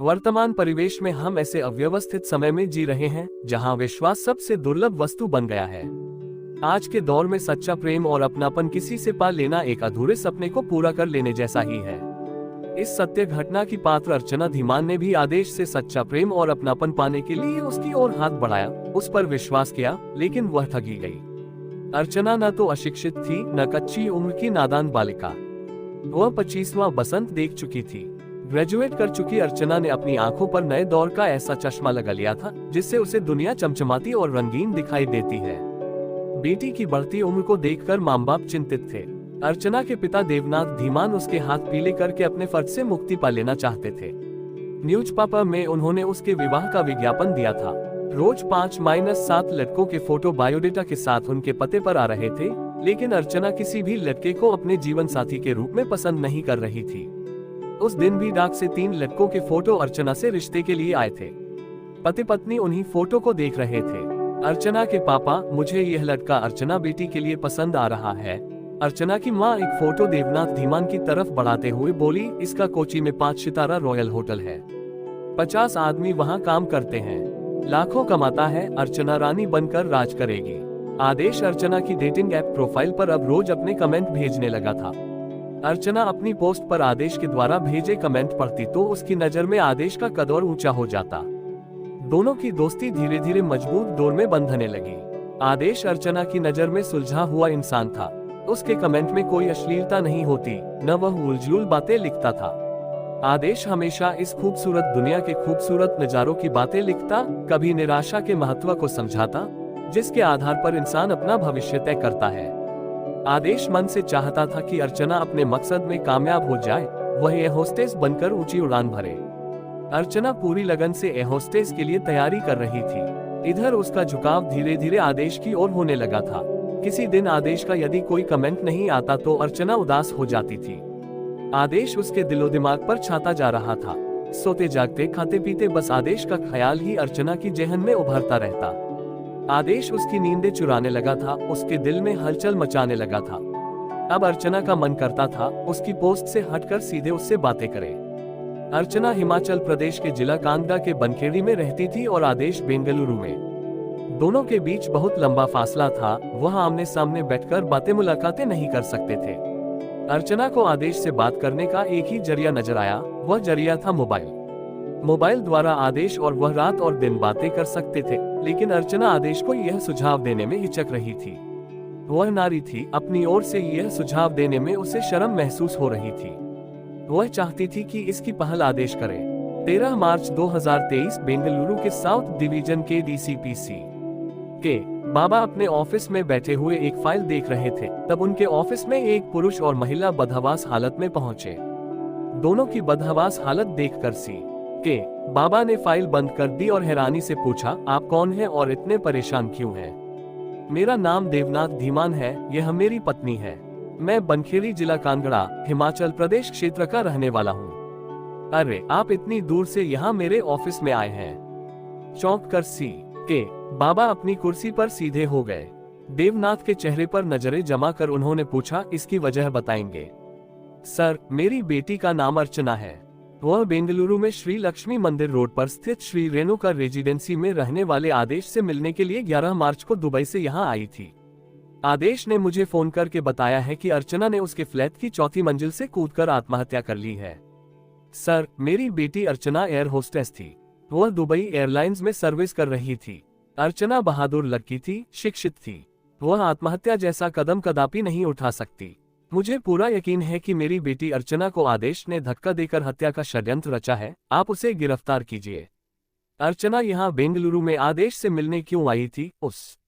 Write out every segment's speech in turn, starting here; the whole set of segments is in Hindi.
वर्तमान परिवेश में हम ऐसे अव्यवस्थित समय में जी रहे हैं जहां विश्वास सबसे दुर्लभ वस्तु बन गया है। आज के दौर में सच्चा प्रेम और अपनापन किसी से पा लेना एक अधूरे सपने को पूरा कर लेने जैसा ही है। इस सत्य घटना की पात्र अर्चना धीमान ने भी आदेश से सच्चा प्रेम और अपनापन पाने के लिए उसकी ओर हाथ बढ़ाया, उस पर विश्वास किया, लेकिन वह ठगी गई। अर्चना न तो अशिक्षित थी, न कच्ची उम्र की नादान बालिका। वह 25वां बसंत देख चुकी थी। ग्रेजुएट कर चुकी अर्चना ने अपनी आंखों पर नए दौर का ऐसा चश्मा लगा लिया था जिससे उसे दुनिया चमचमाती और रंगीन दिखाई देती है। बेटी की बढ़ती उम्र को देखकर माँ बाप चिंतित थे। अर्चना के पिता देवनाथ धीमान उसके हाथ पीले करके अपने फर्ज से मुक्ति पा लेना चाहते थे। न्यूज़पेपर में उन्होंने उसके विवाह का विज्ञापन दिया था। रोज 5-7 लड़कों के फोटो बायोडेटा के साथ उनके पते पर आ रहे थे, लेकिन अर्चना किसी भी लड़के को अपने जीवन साथी के रूप में पसंद नहीं कर रही थी। उस दिन भी डाक से 3 लड़कों के फोटो अर्चना से रिश्ते के लिए आए थे। पति पत्नी उन्हीं फोटो को देख रहे थे। अर्चना के पापा, मुझे यह लड़का अर्चना बेटी के लिए पसंद आ रहा है। अर्चना की माँ एक फोटो देवनाथ धीमान की तरफ बढ़ाते हुए बोली, इसका कोची में 5 सितारा रॉयल होटल है। 50 आदमी वहाँ काम करते हैं, लाखों कमाता है। अर्चना रानी बनकर राज करेगी। आदेश अर्चना की डेटिंग ऐप प्रोफाइल पर अब रोज अपने कमेंट भेजने लगा था। अर्चना अपनी पोस्ट पर आदेश के द्वारा भेजे कमेंट पढ़ती तो उसकी नजर में आदेश का कद और ऊंचा हो जाता। दोनों की दोस्ती धीरे धीरे मजबूत डोर में बंधने लगी। आदेश अर्चना की नजर में सुलझा हुआ इंसान था। उसके कमेंट में कोई अश्लीलता नहीं होती, न वह उलझुल बातें लिखता था। आदेश हमेशा इस खूबसूरत दुनिया के खूबसूरत नजारों की बातें लिखता, कभी निराशा के महत्व को समझाता, जिसके आधार पर इंसान अपना भविष्य तय करता है। आदेश मन से चाहता था कि अर्चना अपने मकसद में कामयाब हो जाए, वह एयर होस्टेस बनकर ऊंची उड़ान भरे। अर्चना पूरी लगन से एयर होस्टेस के लिए तैयारी कर रही थी। इधर उसका झुकाव धीरे धीरे आदेश की ओर होने लगा था। किसी दिन आदेश का यदि कोई कमेंट नहीं आता तो अर्चना उदास हो जाती थी। आदेश उसके दिलो दिमाग पर छाता जा रहा था। सोते जागते खाते पीते बस आदेश का ख्याल ही अर्चना की जेहन में उभरता रहता। आदेश उसकी नींदें चुराने लगा था, उसके दिल में हलचल मचाने लगा था। अब अर्चना का मन करता था उसकी पोस्ट से हटकर सीधे उससे बातें करे। अर्चना हिमाचल प्रदेश के जिला कांगड़ा के बनखेड़ी में रहती थी और आदेश बेंगलुरु में। दोनों के बीच बहुत लंबा फासला था। वह आमने सामने बैठकर बातें मुलाकातें नहीं कर सकते थे। अर्चना को आदेश से बात करने का एक ही जरिया नजर आया, वह जरिया था मोबाइल। मोबाइल द्वारा आदेश और वह रात और दिन बातें कर सकते थे, लेकिन अर्चना आदेश को यह सुझाव देने में हिचक रही थी। वह नारी थी, अपनी ओर से यह सुझाव देने में उसे शर्म महसूस हो रही थी। वह चाहती थी कि इसकी पहल आदेश करे। 13 मार्च 2023 बेंगलुरु के साउथ डिवीजन के DCPC के बाबा अपने ऑफिस में बैठे हुए एक फाइल देख रहे थे। तब उनके ऑफिस में एक पुरुष और महिला बदहवास हालत में पहुंचे। दोनों की बदहवास हालत देखकर सी के बाबा ने फाइल बंद कर दी और हैरानी से पूछा, आप कौन हैं और इतने परेशान क्यों हैं? मेरा नाम देवनाथ धीमान है, यह मेरी पत्नी है। मैं बनखेड़ी जिला कांगड़ा हिमाचल प्रदेश क्षेत्र का रहने वाला हूँ। अरे, आप इतनी दूर से यहाँ मेरे ऑफिस में आए हैं? चौंक कर सी के बाबा अपनी कुर्सी पर सीधे हो गए। देवनाथ के चेहरे पर नजरें जमा कर उन्होंने पूछा, इसकी वजह बताएंगे? सर, मेरी बेटी का नाम अर्चना है। वह बेंगलुरु में श्री लक्ष्मी मंदिर रोड पर स्थित श्री रेणुका रेजिडेंसी में रहने वाले आदेश से मिलने के लिए 11 मार्च को दुबई से यहाँ आई थी। आदेश ने मुझे फोन करके बताया है कि अर्चना ने उसके फ्लैट की 4थी मंजिल से कूदकर आत्महत्या कर ली है। सर, मेरी बेटी अर्चना एयर होस्टेस थी। वह दुबई एयरलाइंस में सर्विस कर रही थी। अर्चना बहादुर लड़की थी, शिक्षित थी। वह आत्महत्या जैसा कदम कदापि नहीं उठा सकती। मुझे पूरा यकीन है कि मेरी बेटी अर्चना को आदेश ने धक्का देकर हत्या का षड्यंत्र रचा है। आप उसे गिरफ्तार कीजिए। अर्चना यहाँ बेंगलुरु में आदेश से मिलने क्यों आई थी? उस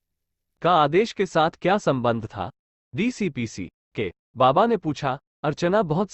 का आदेश के साथ क्या संबंध था? DCPC के बाबा ने पूछा। अर्चना बहुत